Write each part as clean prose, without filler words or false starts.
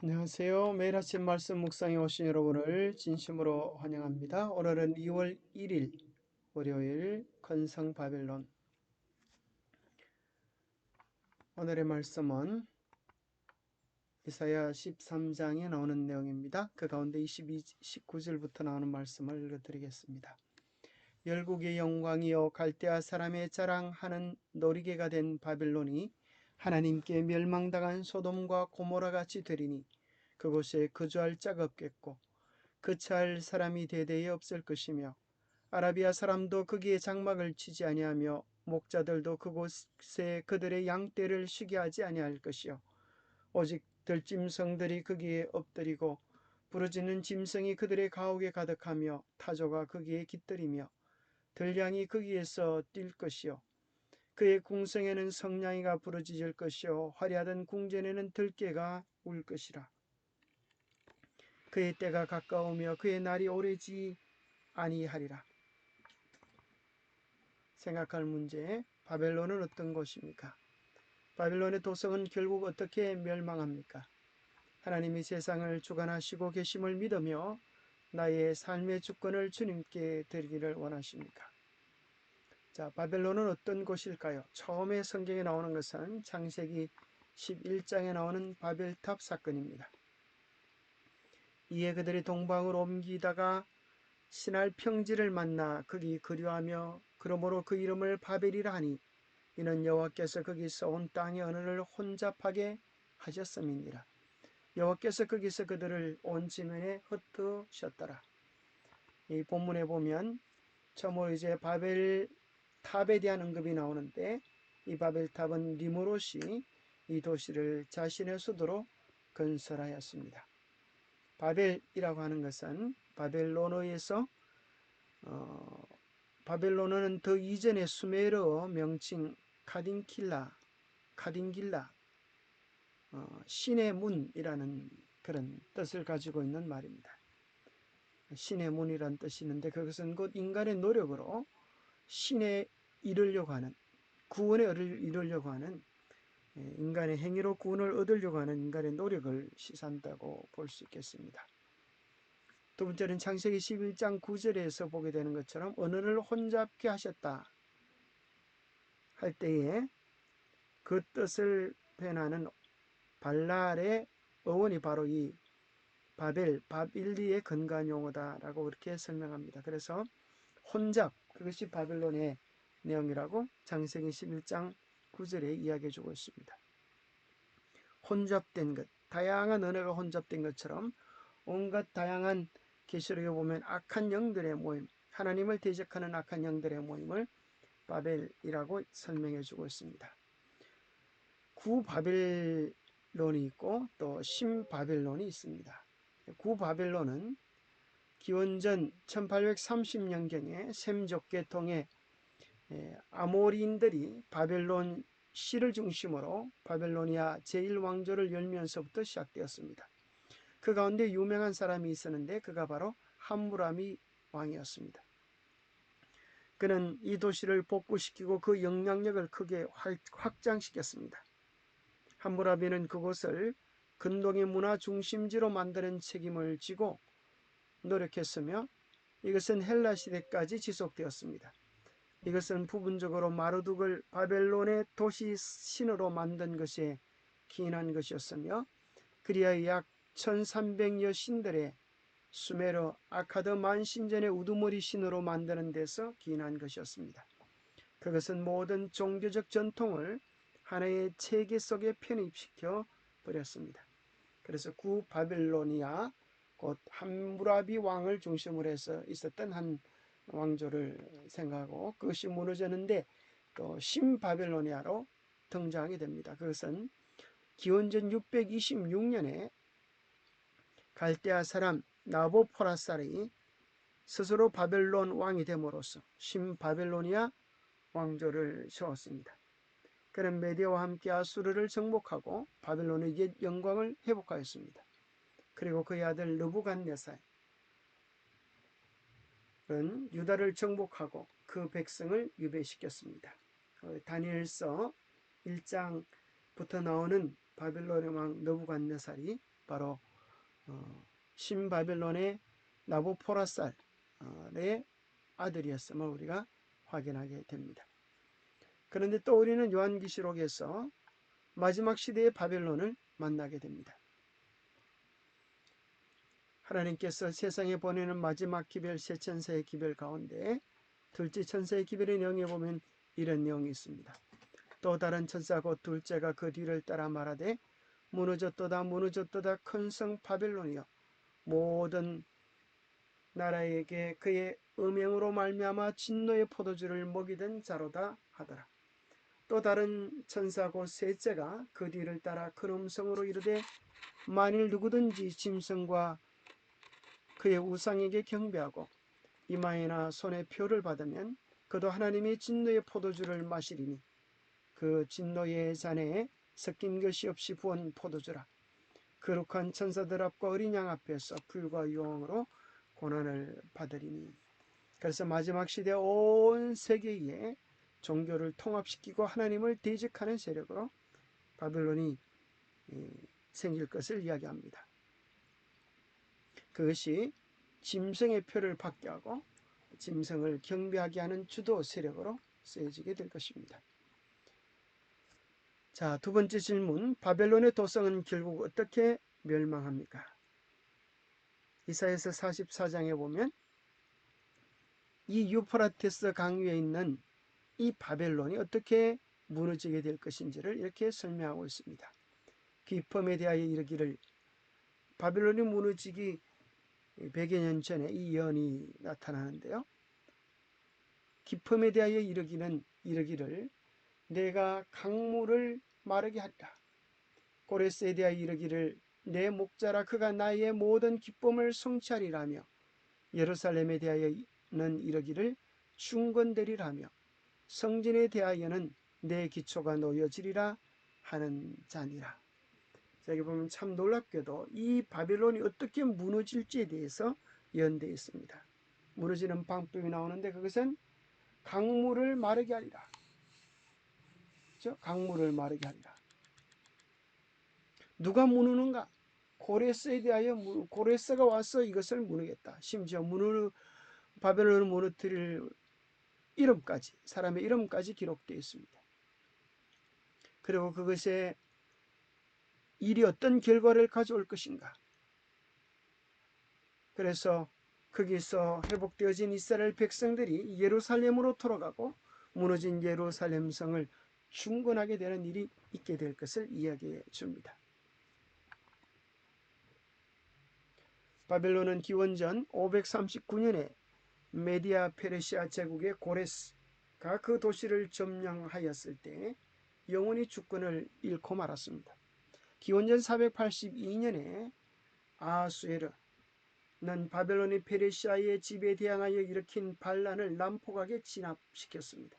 안녕하세요. 매일 아침 말씀 묵상에 오신 여러분을 진심으로 환영합니다. 오늘은 2월 1일 월요일 건성 바벨론. 오늘의 말씀은 이사야 13장에 나오는 내용입니다. 그 가운데 19절부터 나오는 말씀을 읽어드리겠습니다. 열국의 영광이여 갈대아 사람의 자랑하는 놀이개가 된 바벨론이 하나님께 멸망당한 소돔과 고모라 같이 되리니 그곳에 거주할 자가 없겠고 거처할 사람이 대대에 없을 것이며 아라비아 사람도 거기에 장막을 치지 아니하며 목자들도 그곳에 그들의 양떼를 쉬게 하지 아니할 것이요 오직 들짐승들이 거기에 엎드리고 부르짖는 짐승이 그들의 가옥에 가득하며 타조가 거기에 깃들이며 들량이 거기에서 뛸 것이요 그의 궁성에는 성냥이가 부르짖을 것이요 화려하던 궁전에는 들깨가 울 것이라. 그의 때가 가까우며 그의 날이 오래지 아니하리라. 생각할 문제, 바벨론은 어떤 곳입니까? 바벨론의 도성은 결국 어떻게 멸망합니까? 하나님이 세상을 주관하시고 계심을 믿으며 나의 삶의 주권을 주님께 드리기를 원하십니까? 자, 바벨론은 어떤 곳일까요? 처음에 성경에 나오는 것은 창세기 11장에 나오는 바벨탑 사건입니다. 이에 그들이 동방으로 옮기다가 신할 평지를 만나 거기 거류하며 그러므로 그 이름을 바벨이라 하니 이는 여호와께서 거기서 온 땅의 언어를 혼잡하게 하셨음이니라. 여호와께서 거기서 그들을 온 지면에 흩으셨더라. 이 본문에 보면 처음으로 이제 바벨탑에 대한 언급이 나오는데 이 바벨탑은 니무롯이 이 도시를 자신의 수도로 건설하였습니다. 바벨이라고 하는 것은 바벨론어에서 바벨론어는 더 이전의 수메르어 명칭 카딘길라 신의 문이라는 그런 뜻을 가지고 있는 말입니다. 신의 문이라는 뜻이 있는데 그것은 곧 인간의 노력으로 신에 이르려고 하는 구원에 이르려고 하는 인간의 행위로 구원을 얻으려고 하는 인간의 노력을 시사한다고 볼 수 있겠습니다. 두 번째는 창세기 11장 9절에서 보게 되는 것처럼 언어를 혼잡게 하셨다 할 때에 그 뜻을 표현하는 발랄의 어원이 바로 이 바빌리의 근간 용어다라고 그렇게 설명합니다. 그래서 혼잡, 그것이 바빌론의 내용이라고 창세기 11장 9절에 이야기해 주고 있습니다. 혼잡된 것, 다양한 언어가 혼잡된 것처럼 온갖 다양한 계시록에 보면 악한 영들의 모임, 하나님을 대적하는 악한 영들의 모임을 바벨이라고 설명해 주고 있습니다. 구바벨론이 있고 또 신바벨론이 있습니다. 구바벨론은 기원전 1830년경에 셈족계통의 아모리인들이 바벨론 시를 중심으로 바벨로니아 제1왕조를 열면서부터 시작되었습니다. 그 가운데 유명한 사람이 있었는데 그가 바로 함무라비 왕이었습니다. 그는 이 도시를 복구시키고 그 영향력을 크게 확장시켰습니다. 함무라비는 그곳을 근동의 문화 중심지로 만드는 책임을 지고 노력했으며 이것은 헬라 시대까지 지속되었습니다. 이것은 부분적으로 마르둑을 바벨론의 도시 신으로 만든 것에 기인한 것이었으며 그리하여 약 1300여 신들의 수메르 아카드 만신전의 우두머리 신으로 만드는 데서 기인한 것이었습니다. 그것은 모든 종교적 전통을 하나의 체계 속에 편입시켜 버렸습니다. 그래서 구바벨로니아 곧 함무라비 왕을 중심으로 해서 있었던 한 왕조를 생각하고 그것이 무너졌는데 또 신바벨로니아로 등장하게 됩니다. 그것은 기원전 626년에 갈대아 사람 나보포라살이 스스로 바벨론 왕이 됨으로써 신바벨로니아 왕조를 세웠습니다. 그는 메디아와 함께 아수르를 정복하고 바벨론의 옛 영광을 회복하였습니다. 그리고 그의 아들 느부갓네살은 유다를 정복하고 그 백성을 유배시켰습니다. 다니엘서 1장 나오는 바벨론의 왕 느부갓네살이 바로 신바벨론의 나부포라살의 아들이었음을 우리가 확인하게 됩니다. 그런데 또 우리는 요한계시록에서 마지막 시대의 바벨론을 만나게 됩니다. 하나님께서 세상에 보내는 마지막 기별, 세 천사의 기별 가운데 둘째 천사의 기별의 내용에 보면 이런 내용이 있습니다. 또 다른 천사 곧 둘째가 그 뒤를 따라 말하되 무너졌도다 무너졌도다 큰 성 바벨론이여 모든 나라에게 그의 음행으로 말미암아 진노의 포도주를 먹이던 자로다 하더라. 또 다른 천사 곧 셋째가 그 뒤를 따라 큰 음성으로 이르되 만일 누구든지 짐승과 그의 우상에게 경배하고 이마에나 손에 표를 받으면 그도 하나님의 진노의 포도주를 마시리니 그 진노의 잔에 섞인 것이 없이 부은 포도주라. 거룩한 천사들 앞과 어린 양 앞에서 불과 유황으로 고난을 받으리니. 그래서 마지막 시대 온 세계에 종교를 통합시키고 하나님을 대적하는 세력으로 바벨론이 생길 것을 이야기합니다. 그것이 짐승의 표를 받게 하고 짐승을 경배하게 하는 주도 세력으로 쓰여지게 될 것입니다. 자, 두 번째 질문. 바벨론의 도성은 결국 어떻게 멸망합니까? 이사야서 44장에 보면 이 유프라테스 강 위에 있는 이 바벨론이 어떻게 무너지게 될 것인지를 이렇게 설명하고 있습니다. 기쁨에 대하여 이르기를, 바벨론이 무너지기 100여 년 전에 이 예언이 나타나는데요. 기쁨에 대하여 이르기를 내가 강물을 마르게 하리라. 고레스에 대하여 이르기를 내 목자라 그가 나의 모든 기쁨을 성취하리라며, 예루살렘에 대하여는 이르기를 충건되리라며, 성전에 대하여는 내 기초가 놓여지리라 하는 자니라. 여기 보면 참 놀랍게도 이 바벨론이 어떻게 무너질지에 대해서 예언되어 있습니다. 무너지는 방법이 나오는데 그것은 강물을 마르게 하리라. 그렇죠? 강물을 마르게 하리라. 누가 무너는가? 고레스에 대하여 고레스가 와서 이것을 무너겠다. 심지어 바벨론을 무너뜨릴 이름까지, 사람의 이름까지 기록되어 있습니다. 그리고 그것의 일이 어떤 결과를 가져올 것인가? 그래서 거기서 회복되어진 이스라엘 백성들이 예루살렘으로 돌아가고 무너진 예루살렘 성을 중건하게 되는 일이 있게 될 것을 이야기해 줍니다. 바벨론은 기원전 539년에 메디아 페르시아 제국의 고레스가 그 도시를 점령하였을 때 영원히 주권을 잃고 말았습니다. 기원전 482년에 아하수에르는 바벨론의 페르시아의 지배에 대항하여 일으킨 반란을 난폭하게 진압시켰습니다.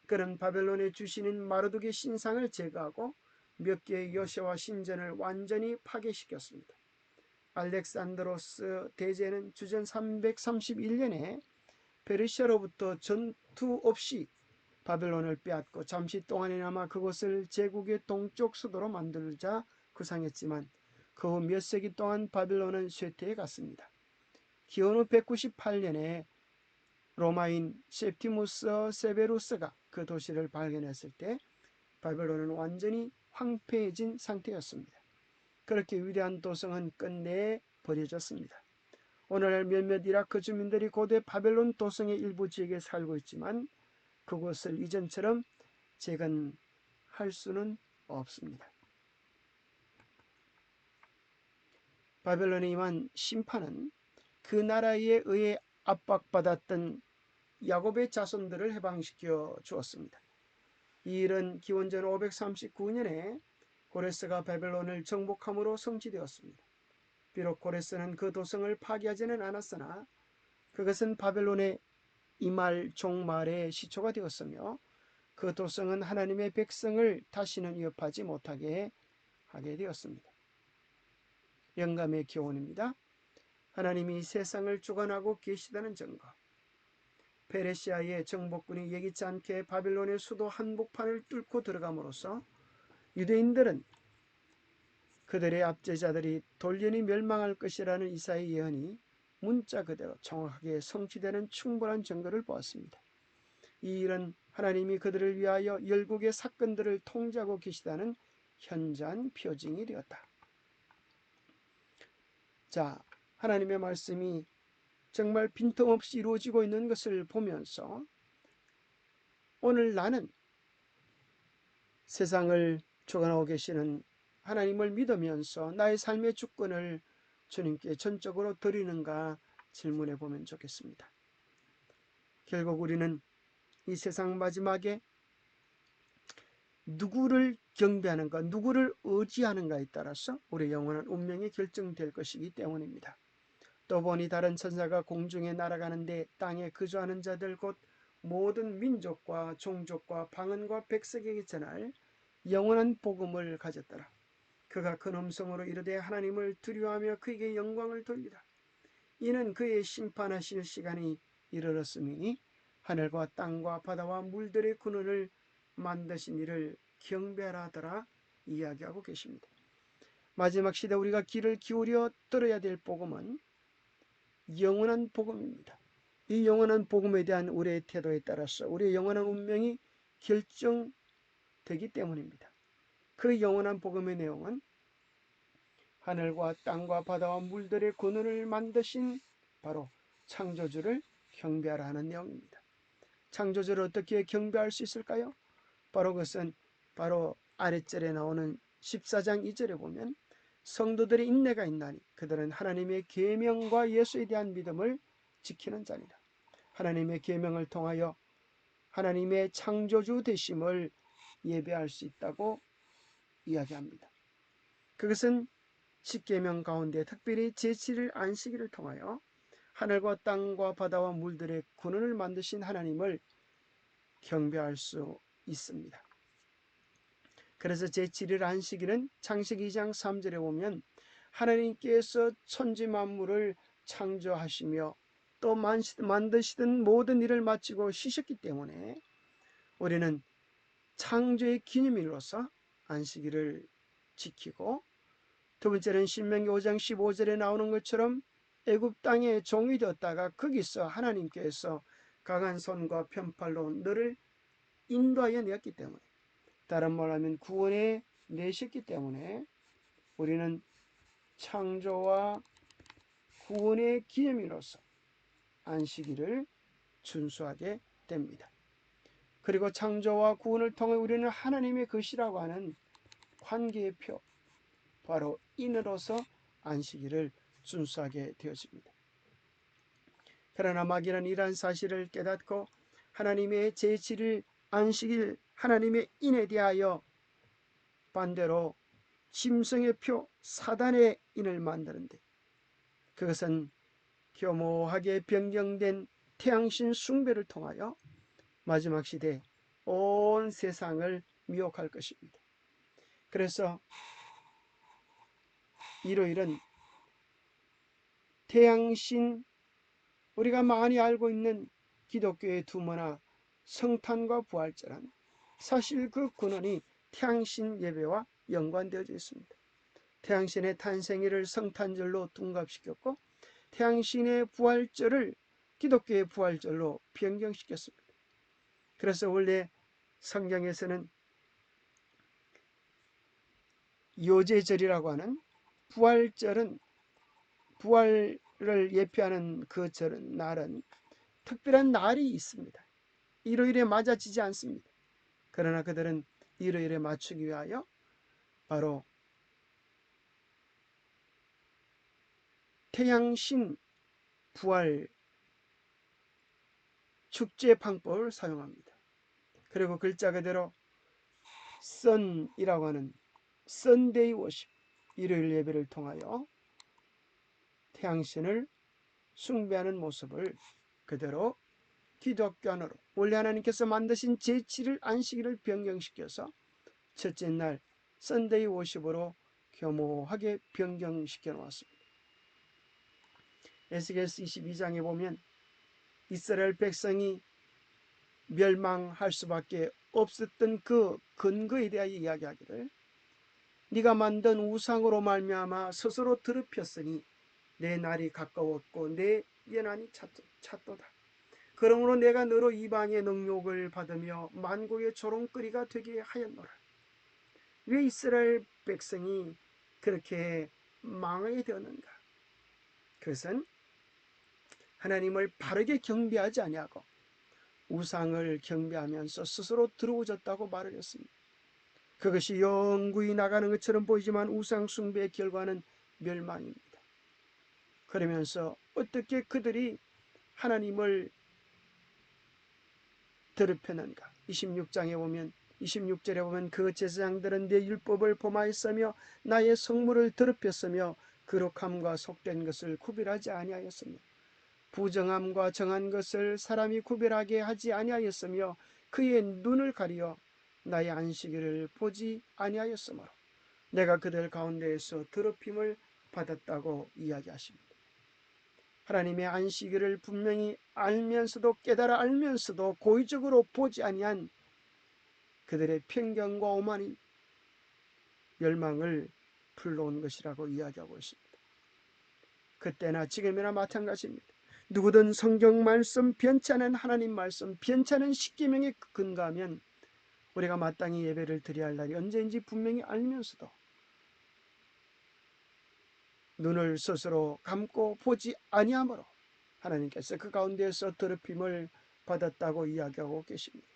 그는 바벨론의 주신인 마르둑의 신상을 제거하고 몇 개의 여호와 신전을 완전히 파괴시켰습니다. 알렉산드로스 대제는 주전 331년에 페르시아로부터 전투 없이 바벨론을 빼앗고 잠시 동안이나마 그곳을 제국의 동쪽 수도로 만들자 구상했지만 그 후 몇 세기 동안 바벨론은 쇠퇴해 갔습니다. 기원 후 198년에 로마인 셉티무스 세베루스가 그 도시를 발견했을 때 바벨론은 완전히 황폐해진 상태였습니다. 그렇게 위대한 도성은 끝내 버려졌습니다. 오늘날 몇몇 이라크 주민들이 고대 바벨론 도성의 일부 지역에 살고 있지만 그곳을 이전처럼 재건할 수는 없습니다. 바벨론에 임한 심판은 그 나라에 의해 압박받았던 야곱의 자손들을 해방시켜 주었습니다. 이 일은 기원전 539년에 고레스가 바벨론을 정복함으로 성취되었습니다. 비록 고레스는 그 도성을 파괴하지는 않았으나 그것은 바벨론의 이말 종말의 시초가 되었으며 그 도성은 하나님의 백성을 다시는 위협하지 못하게 하게 되었습니다. 영감의 교훈입니다. 하나님이 세상을 주관하고 계시다는 증거. 페르시아의 정복군이 예기치 않게 바벨론의 수도 한복판을 뚫고 들어감으로써 유대인들은 그들의 압제자들이 돌연히 멸망할 것이라는 이사야의 예언이 문자 그대로 정확하게 성취되는 충분한 증거를 보았습니다. 이 일은 하나님이 그들을 위하여 열국의 사건들을 통제하고 계시다는 현저한 표징이 되었다. 자, 하나님의 말씀이 정말 빈틈없이 이루어지고 있는 것을 보면서 오늘 나는 세상을 주관하고 계시는 하나님을 믿으면서 나의 삶의 주권을 주님께 전적으로 드리는가 질문해 보면 좋겠습니다. 결국 우리는 이 세상 마지막에 누구를 경배하는가, 누구를 의지하는가에 따라서 우리의 영원한 운명이 결정될 것이기 때문입니다. 또 보니 다른 천사가 공중에 날아가는데 땅에 거주하는 자들 곧 모든 민족과 종족과 방언과 백성에게 전할 영원한 복음을 가졌더라. 그가 큰 음성으로 이르되 하나님을 두려워하며 그에게 영광을 돌리라. 이는 그의 심판하실 시간이 이르렀으니 하늘과 땅과 바다와 물들의 근원을 만드신 이를 경배하라 하더라 이야기하고 계십니다. 마지막 시대 우리가 귀를 기울여 들어야 될 복음은 영원한 복음입니다. 이 영원한 복음에 대한 우리의 태도에 따라서 우리의 영원한 운명이 결정되기 때문입니다. 그 영원한 복음의 내용은 하늘과 땅과 바다와 물들의 근원을 만드신 바로 창조주를 경배하라 하는 내용입니다. 창조주를 어떻게 경배할 수 있을까요? 바로 그것은 바로 아랫절에 나오는 14장 2절에 보면 성도들의 인내가 있나니 그들은 하나님의 계명과 예수에 대한 믿음을 지키는 자니라. 하나님의 계명을 통하여 하나님의 창조주 되심을 예배할 수 있다고 이야기합니다. 그것은 10계명 가운데 특별히 제7일 안식일을 통하여 하늘과 땅과 바다와 물들의 근원을 만드신 하나님을 경배할 수 있습니다. 그래서 제7일 안식일은 창세기 2장 3절에 보면 하나님께서 천지 만물을 창조하시며 또 만드시던 모든 일을 마치고 쉬셨기 때문에 우리는 창조의 기념일로서 안식일을 지키고, 두 번째는 신명기 5장 15절에 나오는 것처럼 애굽 땅에 종이 되었다가 거기서 하나님께서 강한 손과 편팔로 너를 인도하여 내었기 때문에, 다른 말로 하면 구원해 내셨기 때문에 우리는 창조와 구원의 기념일로서 안식일을 준수하게 됩니다. 그리고 창조와 구원을 통해 우리는 하나님의 것이라고 하는 관계의 표, 바로 인으로서 안식일을 준수하게 되어집니다. 그러나 마귀는 이러한 사실을 깨닫고 하나님의 제7일 안식일, 하나님의 인에 대하여 반대로 짐승의 표, 사단의 인을 만드는데, 그것은 교모하게 변경된 태양신 숭배를 통하여 마지막 시대에 온 세상을 미혹할 것입니다. 그래서 일요일은 태양신, 우리가 많이 알고 있는 기독교의 두모나 성탄과 부활절은 사실 그 근원이 태양신 예배와 연관되어져 있습니다. 태양신의 탄생일을 성탄절로 둔갑시켰고 태양신의 부활절을 기독교의 부활절로 변경시켰습니다. 그래서 원래 성경에서는 요제절이라고 하는 부활절은, 부활을 예표하는 그 날은 특별한 날이 있습니다. 일요일에 맞아지지 않습니다. 그러나 그들은 일요일에 맞추기 위하여 바로 태양신 부활 축제 방법을 사용합니다. 그리고 글자 그대로 선이라고 하는 선데이 워십, 일요일 예배를 통하여 태양신을 숭배하는 모습을 그대로 기독교 안으로, 원래 하나님께서 만드신 제7일 안식일을 변경시켜서 첫째 날 선데이 워십으로 교모하게 변경시켜 놓았습니다. 에스겔서 22장에 보면 이스라엘 백성이 멸망할 수밖에 없었던 그 근거에 대하여 이야기하기를 네가 만든 우상으로 말미암아 스스로 더럽혔으니 내 날이 가까웠고 내 연한이 찼도다. 그러므로 내가 너로 이방의 능욕을 받으며 만국의 조롱거리가 되게 하였노라. 왜 이스라엘 백성이 그렇게 망하게 되었는가? 그것은 하나님을 바르게 경배하지 아니하고 우상을 경배하면서 스스로 더러워졌다고 말을 했습니다. 그것이 영구히 나가는 것처럼 보이지만 우상 숭배의 결과는 멸망입니다. 그러면서 어떻게 그들이 하나님을 더럽혔는가? 26절에 보면 그 제사장들은 내 율법을 범하였으며 나의 성물을 더럽혔으며 거룩함과 속된 것을 구별하지 아니하였으며 부정함과 정한 것을 사람이 구별하게 하지 아니하였으며 그의 눈을 가리어 나의 안식일을 보지 아니하였으므로 내가 그들 가운데에서 더럽힘을 받았다고 이야기하십니다. 하나님의 안식일을 분명히 알면서도 깨달아 알면서도 고의적으로 보지 아니한 그들의 편견과 오만이 멸망을 불러온 것이라고 이야기하고 있습니다. 그때나 지금이나 마찬가지입니다. 누구든 성경 말씀, 변치 않은 하나님 말씀, 변치 않은 십계명에 근거하면 우리가 마땅히 예배를 드려야 할 날이 언제인지 분명히 알면서도 눈을 스스로 감고 보지 아니하므로 하나님께서 그 가운데에서 더럽힘을 받았다고 이야기하고 계십니다.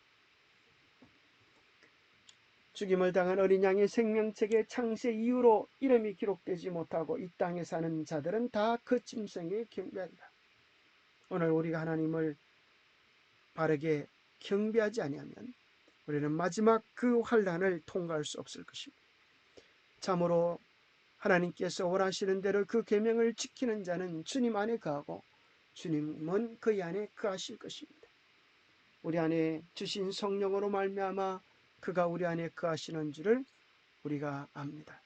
죽임을 당한 어린 양의 생명책의 창세 이후로 이름이 기록되지 못하고 이 땅에 사는 자들은 다 그 짐승에게 경배한다. 오늘 우리가 하나님을 바르게 경배하지 아니하면 우리는 마지막 그 환난을 통과할 수 없을 것입니다. 참으로 하나님께서 원하시는 대로 그 계명을 지키는 자는 주님 안에 거하고 주님은 그의 안에 거하실 것입니다. 우리 안에 주신 성령으로 말미암아 그가 우리 안에 거하시는 줄을 우리가 압니다.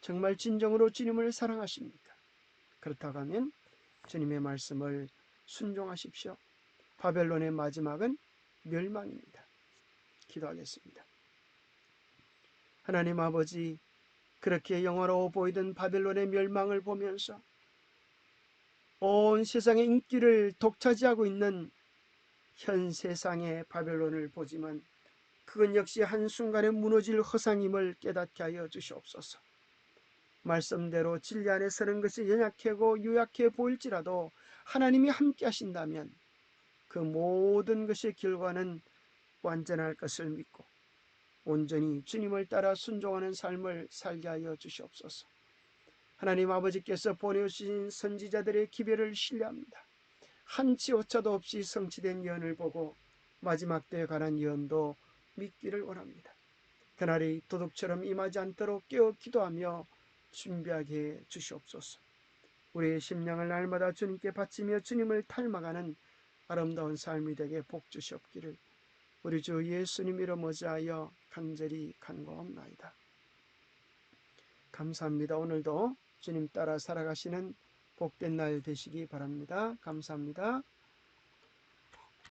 정말 진정으로 주님을 사랑하십니까? 그렇다고 하면 주님의 말씀을 순종하십시오. 바벨론의 마지막은 멸망입니다. 기도하겠습니다. 하나님 아버지, 그렇게 영화로워 보이던 바벨론의 멸망을 보면서 온 세상의 인기를 독차지하고 있는 현 세상의 바벨론을 보지만 그건 역시 한순간에 무너질 허상임을 깨닫게 하여 주시옵소서. 말씀대로 진리 안에 서는 것이 연약하고 유약해 보일지라도 하나님이 함께 하신다면 그 모든 것의 결과는 완전할 것을 믿고 온전히 주님을 따라 순종하는 삶을 살게 하여 주시옵소서. 하나님 아버지께서 보내주신 선지자들의 기별을 신뢰합니다. 한치 오차도 없이 성취된 예언을 보고 마지막 때에 관한 예언도 믿기를 원합니다. 그날이 도둑처럼 임하지 않도록 깨어 기도하며 준비하게 해 주시옵소서. 우리의 심령을 날마다 주님께 바치며 주님을 닮아가는 아름다운 삶이 되게 복 주시옵기를 우리 주 예수님 이름 어지하여 간절히 간구하옵나이다. 감사합니다. 오늘도 주님 따라 살아가시는 복된 날 되시기 바랍니다. 감사합니다.